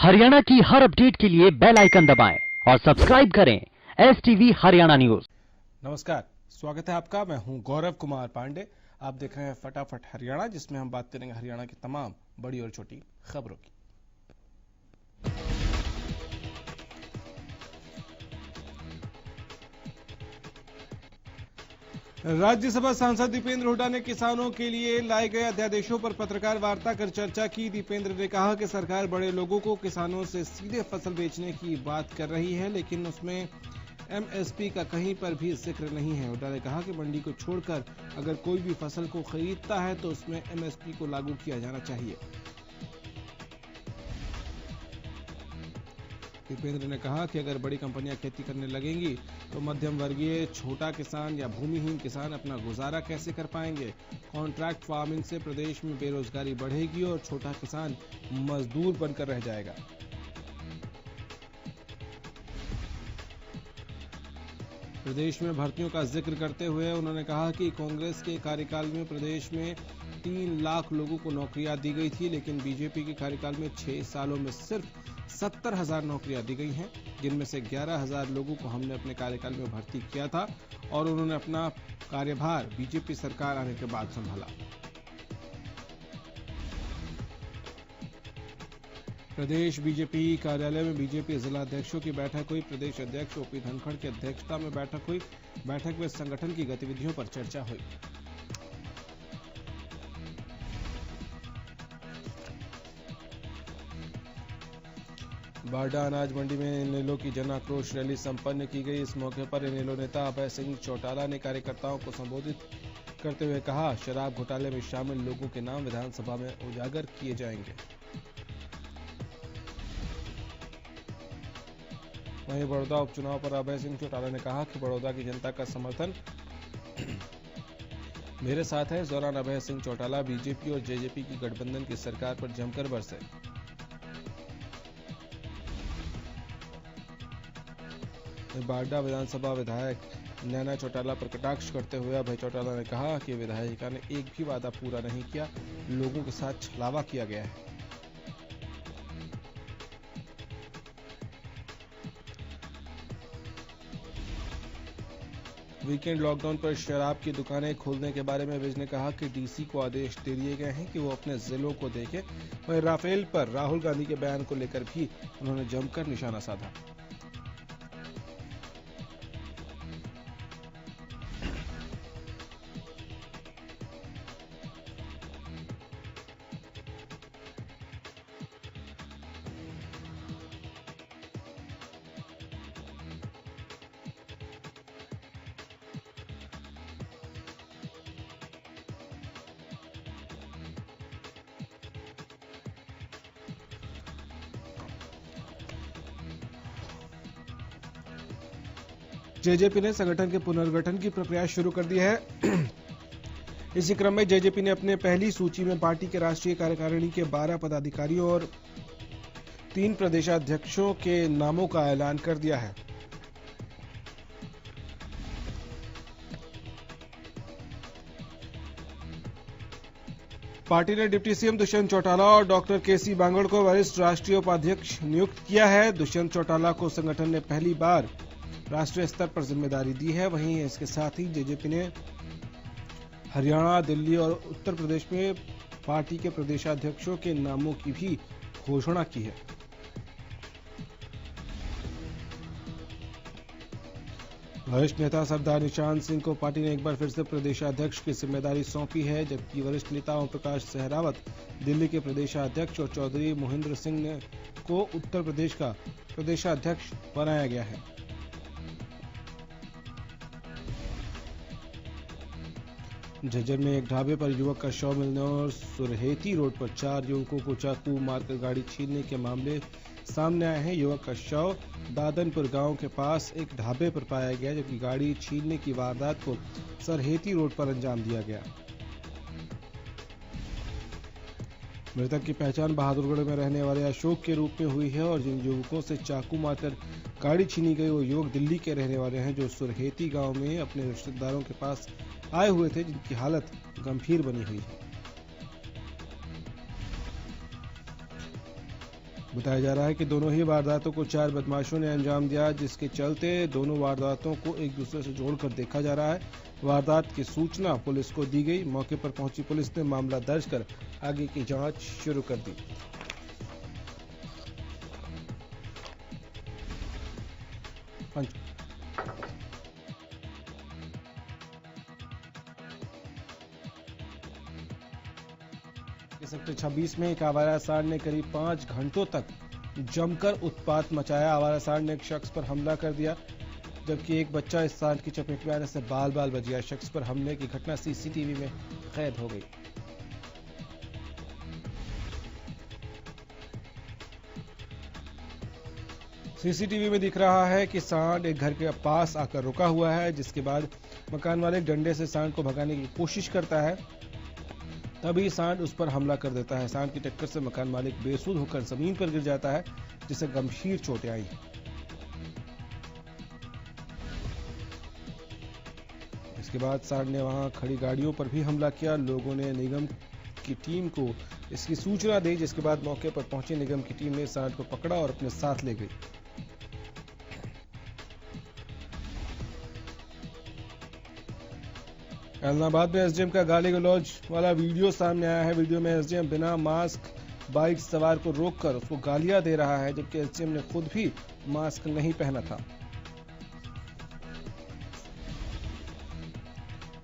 हरियाणा की हर अपडेट के लिए बेल आइकन दबाएं और सब्सक्राइब करें STV हरियाणा न्यूज। नमस्कार, स्वागत है आपका। मैं हूं गौरव कुमार पांडे। आप देख रहे हैं फटाफट हरियाणा, जिसमें हम बात करेंगे हरियाणा की तमाम बड़ी और छोटी खबरों की। राज्यसभा सांसद दीपेंद्र हुड्डा ने किसानों के लिए लाए गए अध्यादेशों पर पत्रकार वार्ता कर चर्चा की। दीपेंद्र ने कहा कि सरकार बड़े लोगों को किसानों से सीधे फसल बेचने की बात कर रही है, लेकिन उसमें MSP का कहीं पर भी जिक्र नहीं है। हुड्डा ने कहा कि मंडी को छोड़कर अगर कोई भी फसल को खरीदता है तो उसमें MSP को लागू किया जाना चाहिए। दीपेंद्र ने कहा कि अगर बड़ी कंपनियां खेती करने लगेंगी तो मध्यम वर्गीय छोटा किसान या भूमिहीन किसान अपना गुजारा कैसे कर पाएंगे। कॉन्ट्रैक्ट फार्मिंग से प्रदेश में बेरोजगारी बढ़ेगी और छोटा किसान मजदूर बनकर रह जाएगा। प्रदेश में भर्तियों का जिक्र करते हुए उन्होंने कहा कि कांग्रेस के कार्यकाल में प्रदेश में 3 लाख लोगों को नौकरियां दी गई थी, लेकिन बीजेपी के कार्यकाल में 6 सालों में सिर्फ 70,000 नौकरियां दी गई हैं, जिनमें से 11,000 लोगों को हमने अपने कार्यकाल में भर्ती किया था और उन्होंने अपना कार्यभार बीजेपी सरकार आने के बाद संभाला। प्रदेश बीजेपी कार्यालय में बीजेपी जिला अध्यक्षों की बैठक हुई। प्रदेश अध्यक्ष OP धनखड़ की अध्यक्षता में बैठक हुई। बैठक में संगठन की गतिविधियों पर चर्चा हुई। बारडा अनाज मंडी में इनेलो की जन आक्रोश रैली संपन्न की गई। इस मौके पर इनेलो नेता अभय सिंह चौटाला ने कार्यकर्ताओं को संबोधित करते हुए कहा, शराब घोटाले में शामिल लोगों के नाम विधानसभा में उजागर किए जाएंगे। वहीं बड़ौदा उपचुनाव पर अभय सिंह चौटाला ने कहा कि बड़ौदा की जनता का समर्थन मेरे साथ है। इस दौरान अभय सिंह चौटाला बीजेपी और जेजेपी की गठबंधन की सरकार पर जमकर बरसे। बारडा विधानसभा विधायक नैना चौटाला पर कटाक्ष करते हुए अभय चौटाला ने कहा कि विधायिका ने एक भी वादा पूरा नहीं किया, लोगों के साथ छलावा किया गया है। वीकेंड लॉकडाउन पर शराब की दुकानें खोलने के बारे में विज ने कहा कि डीसी को आदेश दे दिए गए हैं कि वो अपने जिलों को देखें। वहीं राफेल पर राहुल गांधी के बयान को लेकर भी उन्होंने जमकर निशाना साधा। जेजेपी ने संगठन के पुनर्गठन की प्रक्रिया शुरू कर दी है। इसी क्रम में जेजेपी ने अपने पहली सूची में पार्टी के राष्ट्रीय कार्यकारिणी के 12 पदाधिकारियों और 3 प्रदेशाध्यक्षों के नामों का ऐलान कर दिया है। पार्टी ने डिप्टी सीएम दुष्यंत चौटाला और डॉक्टर KC बांगड़ को वरिष्ठ राष्ट्रीय उपाध्यक्ष नियुक्त किया है। दुष्यंत चौटाला को संगठन ने पहली बार राष्ट्रीय स्तर पर जिम्मेदारी दी है। वहीं इसके साथ ही जेजेपी ने हरियाणा, दिल्ली और उत्तर प्रदेश में पार्टी के प्रदेशाध्यक्षों के नामों की भी घोषणा की है। वरिष्ठ नेता सरदार निशांत सिंह को पार्टी ने एक बार फिर से प्रदेशाध्यक्ष की जिम्मेदारी सौंपी है, जबकि वरिष्ठ नेता ओम प्रकाश सहरावत दिल्ली के प्रदेशाध्यक्ष और चौधरी मोहिंद्र सिंह को उत्तर प्रदेश का प्रदेशाध्यक्ष बनाया गया है। झज्जर में एक ढाबे पर युवक का शव मिलने और सुरहेती रोड पर 4 युवकों को चाकू मारकर गाड़ी छीनने के मामले सामने आए हैं। युवक का शव दादनपुर गांव के पास एक ढाबे पर पाया गया, जबकि गाड़ी छीनने की वारदात को सुरहेती रोड पर अंजाम दिया गया। मृतक की पहचान बहादुरगढ़ में रहने वाले अशोक के रूप में हुई है और जिन युवकों से चाकू मारकर गाड़ी छीनी गई वो युवक दिल्ली के रहने वाले हैं, जो सुरहेती गांव में अपने रिश्तेदारों के पास आए हुए थे, जिनकी हालत गंभीर बनी हुई है। बताया जा रहा है कि दोनों ही वारदातों को 4 बदमाशों ने अंजाम दिया, जिसके चलते दोनों वारदातों को एक दूसरे से जोड़कर देखा जा रहा है। वारदात की सूचना पुलिस को दी गई। मौके पर पहुंची पुलिस ने मामला दर्ज कर आगे की जांच शुरू कर दी। सेक्टर 26 में एक आवारा सांड ने करीब 5 घंटों तक जमकर उत्पात मचाया। आवारा सांड ने एक शख्स पर हमला कर दिया, जबकि एक बच्चा इस सांड की चपेट में आने से बाल बाल बच गया। शख्स पर हमले की घटना सीसीटीवी में कैद हो गई। सीसीटीवी में दिख रहा है कि सांड एक घर के पास आकर रुका हुआ है, जिसके बाद मकान मालिक डंडे से सांड को भगाने की कोशिश करता है, तभी सांड उस पर हमला कर देता है। सांड की टक्कर से मकान मालिक बेसुध होकर जमीन पर गिर जाता है, जिसे गंभीर चोटें आई। इसके बाद सांड ने वहां खड़ी गाड़ियों पर भी हमला किया। लोगों ने निगम की टीम को इसकी सूचना दी, जिसके बाद मौके पर पहुंची निगम की टीम ने सांड को पकड़ा और अपने साथ ले गई। इलाहाबाद में एसडीएम का गाली गलौज वाला वीडियो सामने आया है। वीडियो में एसडीएम बिना मास्क बाइक सवार को रोककर उसको गालियां दे रहा है, जबकि एसडीएम ने खुद भी मास्क नहीं पहना था।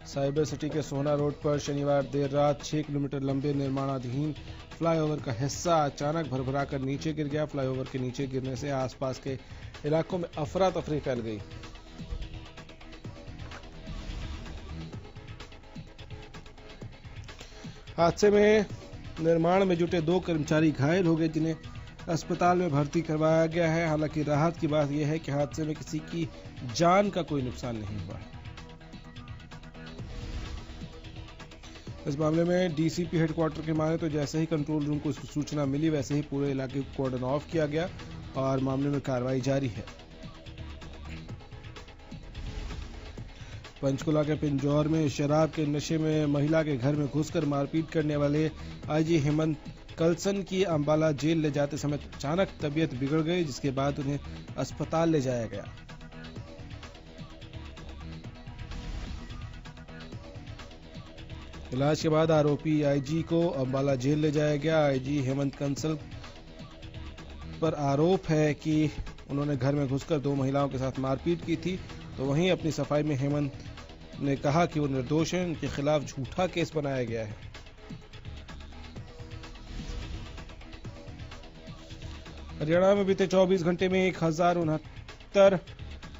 साइबर सिटी के सोहना रोड पर शनिवार देर रात 6 किलोमीटर लंबे निर्माणाधीन फ्लाईओवर का हिस्सा अचानक भरभरा कर नीचे गिर गया। फ्लाईओवर के नीचे गिरने से आसपास के इलाकों में अफरा तफरी फैल गई। हादसे में निर्माण में जुटे 2 कर्मचारी घायल हो गए, जिन्हें अस्पताल में भर्ती करवाया गया है। हालांकि राहत की बात यह है कि हादसे में किसी की जान का कोई नुकसान नहीं हुआ है। इस मामले में डीसीपी हेडक्वार्टर की माने तो जैसे ही कंट्रोल रूम को इसकी सूचना मिली, वैसे ही पूरे इलाके को कॉर्डन ऑफ किया गया और मामले में कार्रवाई जारी है। पंचकुला के पिंजौर में शराब के नशे में महिला के घर में घुसकर मारपीट करने वाले आईजी हेमंत कलसन की अंबाला जेल ले जाते समय अचानक तबीयत बिगड़ गई, जिसके बाद उन्हें अस्पताल ले जाया गया। इलाज के बाद आरोपी आईजी को अंबाला जेल ले जाया गया। आईजी हेमंत कंसल पर आरोप है कि उन्होंने घर में घुसकर 2 महिलाओं के साथ मारपीट की थी। तो वहीं अपनी सफाई में हेमंत ने कहा कि वो निर्दोष हैं, उनके खिलाफ झूठा केस बनाया गया है। हरियाणा में बीते 24 घंटे में 1069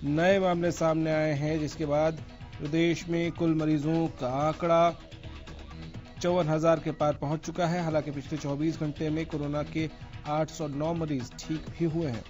नए मामले सामने आए हैं, जिसके बाद प्रदेश में कुल मरीजों का आंकड़ा 54,000 के पार पहुंच चुका है। हालांकि पिछले 24 घंटे में कोरोना के 809 मरीज ठीक भी हुए हैं।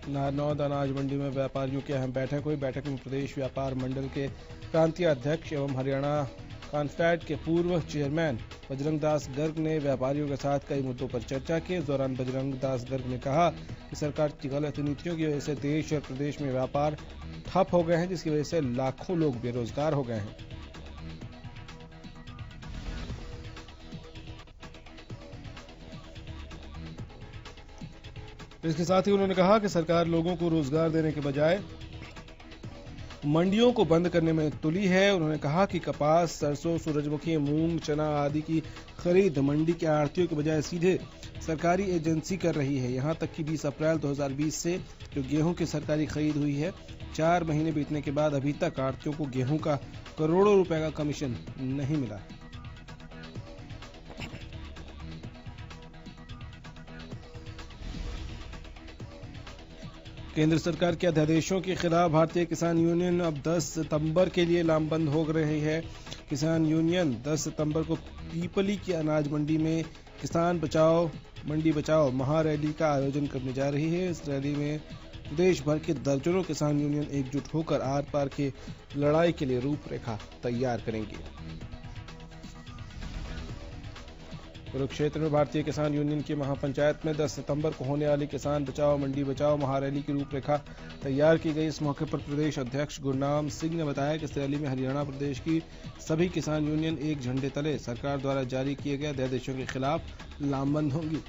नारनौद अनाज मंडी में व्यापारियों की अहम बैठक हुई। बैठक में प्रदेश व्यापार मंडल के प्रांतीय अध्यक्ष एवं हरियाणा कॉन्फेड के पूर्व चेयरमैन बजरंग दास गर्ग ने व्यापारियों के साथ कई मुद्दों पर चर्चा की। इस दौरान बजरंग दास गर्ग ने कहा कि सरकार की गलत नीतियों की वजह से देश और प्रदेश में व्यापार ठप हो गए हैं, जिसकी वजह से लाखों लोग बेरोजगार हो गए हैं। इसके साथ ही उन्होंने कहा कि सरकार लोगों को रोजगार देने के बजाय मंडियों को बंद करने में तुली है। उन्होंने कहा कि कपास, सरसों, सूरजमुखी, मूंग, चना आदि की खरीद मंडी के आढ़तियों के बजाय सीधे सरकारी एजेंसी कर रही है। यहां तक कि 20 अप्रैल 2020 से जो गेहूं की सरकारी खरीद हुई है, 4 महीने बीतने के बाद अभी तक आढ़तियों को गेहूं का करोड़ों रुपए का कमीशन नहीं मिला। केंद्र सरकार के अध्यादेशों के खिलाफ भारतीय किसान यूनियन अब 10 सितंबर के लिए लामबंद हो रही है। किसान यूनियन 10 सितंबर को पीपली की अनाज मंडी में किसान बचाओ मंडी बचाओ महारैली का आयोजन करने जा रही है। इस रैली में देश भर के दर्जनों किसान यूनियन एकजुट होकर आर पार की लड़ाई के लिए रूपरेखा तैयार करेंगे। कुरुक्षेत्र में भारतीय किसान यूनियन की महापंचायत में 10 सितंबर को होने वाली किसान बचाओ मंडी बचाओ महारैली की रूपरेखा तैयार की गई। इस मौके पर प्रदेश अध्यक्ष गुरनाम सिंह ने बताया कि इस रैली में हरियाणा प्रदेश की सभी किसान यूनियन एक झंडे तले सरकार द्वारा जारी किए गए अध्यादेशों के खिलाफ लामबंद होंगी।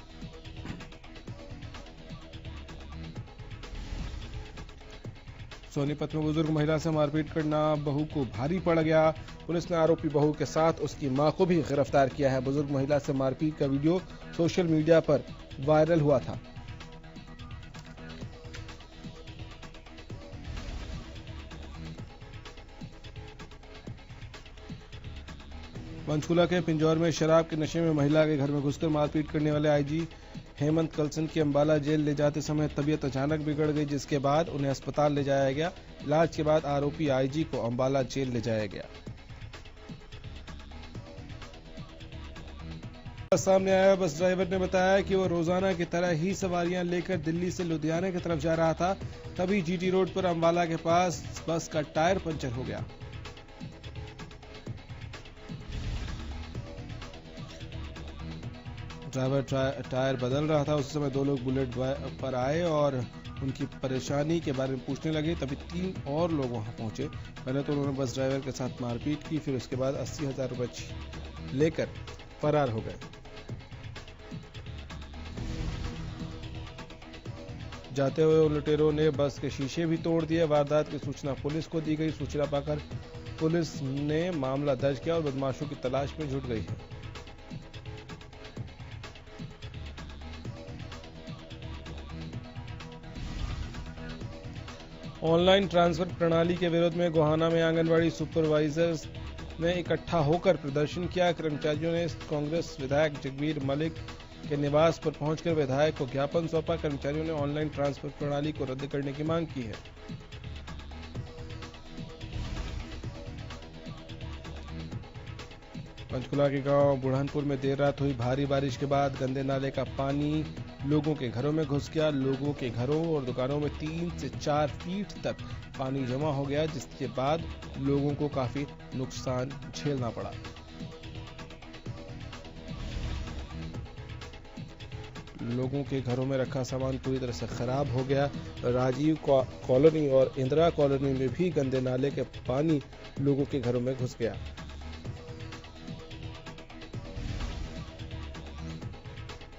सोनीपत में बुजुर्ग महिला से मारपीट करना बहू को भारी पड़ गया। पुलिस ने आरोपी बहू के साथ उसकी मां को भी गिरफ्तार किया है। बुजुर्ग महिला से मारपीट का वीडियो सोशल मीडिया पर वायरल हुआ था। पंचकुला के पिंजौर में शराब के नशे में महिला के घर में घुसकर मारपीट करने वाले आईजी हेमंत कलसन की अंबाला जेल ले जाते समय तबीयत अचानक बिगड़ गई, जिसके बाद उन्हें अस्पताल ले जाया गया। इलाज के बाद आरोपी आईजी को अंबाला जेल ले जाया गया। सामने आया बस ड्राइवर ने बताया कि वो रोजाना की तरह ही सवारियां लेकर दिल्ली से लुधियाना की तरफ जा रहा था। तभी जीटी रोड पर अंबाला के पास बस का टायर पंचर हो गया। ड्राइवर टायर बदल रहा था। उस समय दो लोग बुलेट पर आए और उनकी परेशानी के बारे में पूछने लगे। तभी 3 और लोग वहां पहुंचे। पहले तो उन्होंने बस ड्राइवर के साथ मारपीट की, फिर उसके बाद 80,000 रुपए लेकर फरार हो गए। जाते हुए उन लुटेरों ने बस के शीशे भी तोड़ दिए। वारदात की सूचना पुलिस को दी गई। सूचना पाकर पुलिस ने मामला दर्ज किया और बदमाशों की तलाश में जुट गई है। ऑनलाइन ट्रांसफर प्रणाली के विरोध में गोहाना में आंगनवाड़ी सुपरवाइजर्स ने इकट्ठा होकर प्रदर्शन किया। कर्मचारियों ने कांग्रेस विधायक जगबीर मलिक के निवास पर पहुंचकर विधायक को ज्ञापन सौंपा। कर्मचारियों ने ऑनलाइन ट्रांसफर प्रणाली को रद्द करने की मांग की है। पंचकुला के गांव बुढ़ानपुर में देर रात हुई भारी बारिश के बाद गंदे नाले का पानी लोगों के घरों में घुस गया। लोगों के घरों और दुकानों में 3 से 4 फीट तक पानी जमा हो गया, जिसके बाद लोगों को काफी नुकसान झेलना पड़ा। लोगों के घरों में रखा सामान पूरी तरह से खराब हो गया। राजीव कॉलोनी और इंदिरा कॉलोनी में भी गंदे नाले के पानी लोगों के घरों में घुस गया।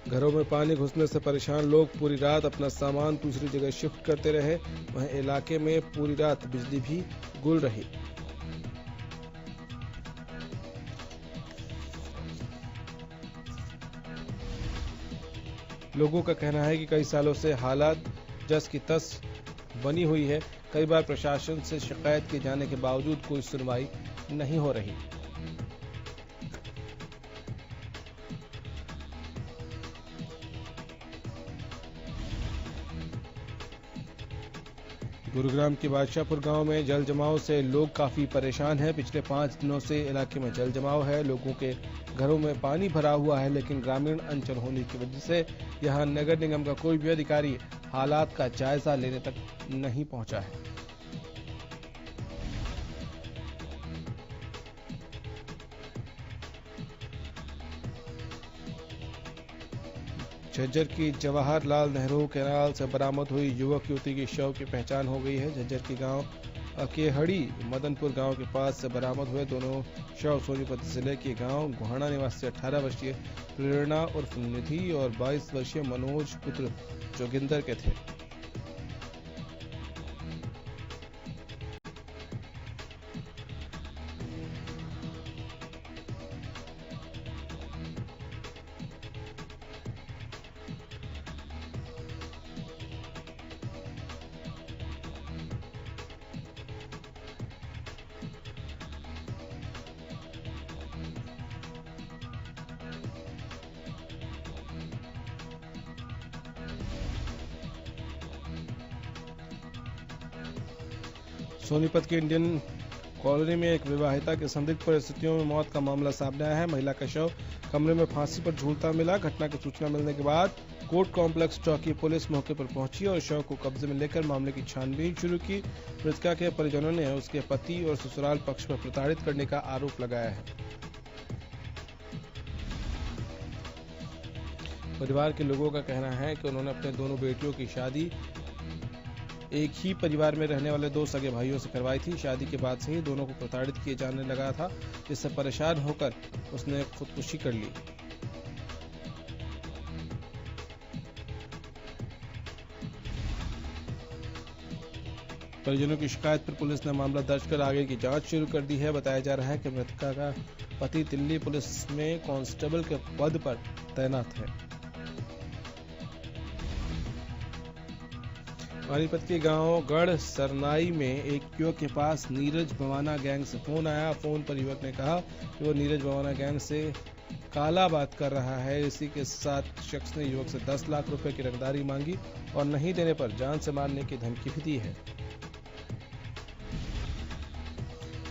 घरों में पानी घुसने से परेशान लोग पूरी रात अपना सामान दूसरी जगह शिफ्ट करते रहे। वहीं इलाके में पूरी रात बिजली भी गुल रही। लोगों का कहना है कि कई सालों से हालात जस की तस बनी हुई है। कई बार प्रशासन से शिकायत किए जाने के बावजूद कोई सुनवाई नहीं हो रही। गुरुग्राम के बादशाहपुर गांव में जल जमाव से लोग काफी परेशान हैं। पिछले 5 दिनों से इलाके में जल जमाव है। लोगों के घरों में पानी भरा हुआ है, लेकिन ग्रामीण अंचल होने की वजह से यहां नगर निगम का कोई भी अधिकारी हालात का जायजा लेने तक नहीं पहुंचा है। झज्जर की जवाहरलाल नेहरू कैनाल से बरामद हुई युवक युवती की शव की पहचान हो गई है। झज्जर के गांव अकेहड़ी मदनपुर गांव के पास से बरामद हुए दोनों शव सोनीपत जिले के गांव गोहाना निवासी 18 वर्षीय प्रेरणा उर्फ निधि और 22 वर्षीय मनोज पुत्र जोगिंदर के थे। सोनीपत के इंडियन कॉलोनी में एक विवाहिता की संदिग्ध परिस्थितियों में मौत का मामला सामने आया है। महिला का शव कमरे में फांसी पर झूलता मिला। घटना की सूचना मिलने के बाद कोर्ट कॉम्प्लेक्स चौकी पुलिस मौके पर पहुंची और शव को कब्जे में लेकर मामले की छानबीन शुरू की। मृतका के परिजनों ने उसके पति और ससुराल पक्ष पर प्रताड़ित करने का आरोप लगाया है। परिवार के लोगों का कहना है कि उन्होंने अपने दोनों बेटियों की शादी एक ही परिवार में रहने वाले दो सगे भाइयों से करवाई थी। शादी के बाद से ही दोनों को प्रताड़ित किए जाने लगा था, जिससे परेशान होकर उसने खुदकुशी कर ली। परिजनों की शिकायत पर पुलिस ने मामला दर्ज कर आगे की जांच शुरू कर दी है। बताया जा रहा है कि मृतका का पति दिल्ली पुलिस में कांस्टेबल के पद पर तैनात है। पानीपत के गांव गढ़ सरनाई में एक युवक के पास नीरज भवाना गैंग से फोन आया। फोन पर युवक ने कहा कि वो नीरज भवाना गैंग से काला बात कर रहा है। इसी के साथ शख्स ने युवक से 10 लाख रुपए की रंगदारी मांगी और नहीं देने पर जान से मारने की धमकी भी दी है।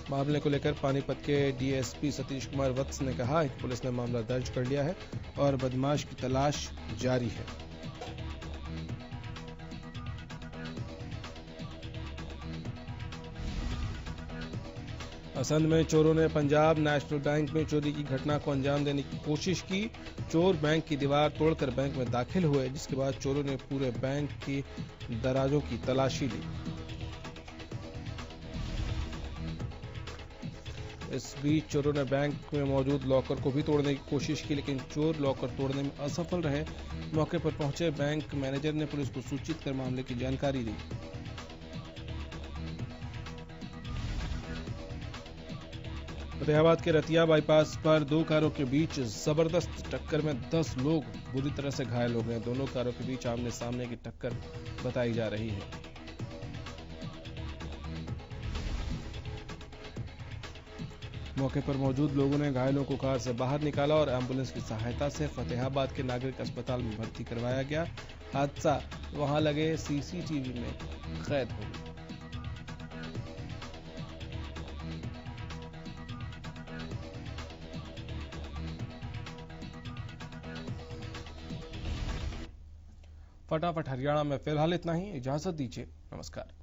मामले को लेकर पानीपत के डीएसपी सतीश कुमार वत्स ने कहा कि पुलिस ने मामला दर्ज कर लिया है और बदमाश की तलाश जारी है। असंध में चोरों ने पंजाब नेशनल बैंक में चोरी की घटना को अंजाम देने की कोशिश की। चोर बैंक की दीवार तोड़कर बैंक में दाखिल हुए, जिसके बाद चोरों ने पूरे बैंक की दराजों की तलाशी ली। इस बीच चोरों ने बैंक में मौजूद लॉकर को भी तोड़ने की कोशिश की, लेकिन चोर लॉकर तोड़ने में असफल रहे। मौके पर पहुंचे बैंक मैनेजर ने पुलिस को सूचित कर मामले की जानकारी दी। फतेहाबाद के रतिया बाईपास पर दो कारों के बीच जबरदस्त टक्कर में 10 लोग बुरी तरह से घायल हो गए। दोनों कारों के बीच आमने सामने की टक्कर बताई जा रही है। मौके पर मौजूद लोगों ने घायलों को कार से बाहर निकाला और एम्बुलेंस की सहायता से फतेहाबाद के नागरिक अस्पताल में भर्ती करवाया गया। हादसा वहां लगे सीसीटीवी में कैद हो गया। फटाफट हरियाणा में फिलहाल इतना ही। इजाजत दीजिए, नमस्कार।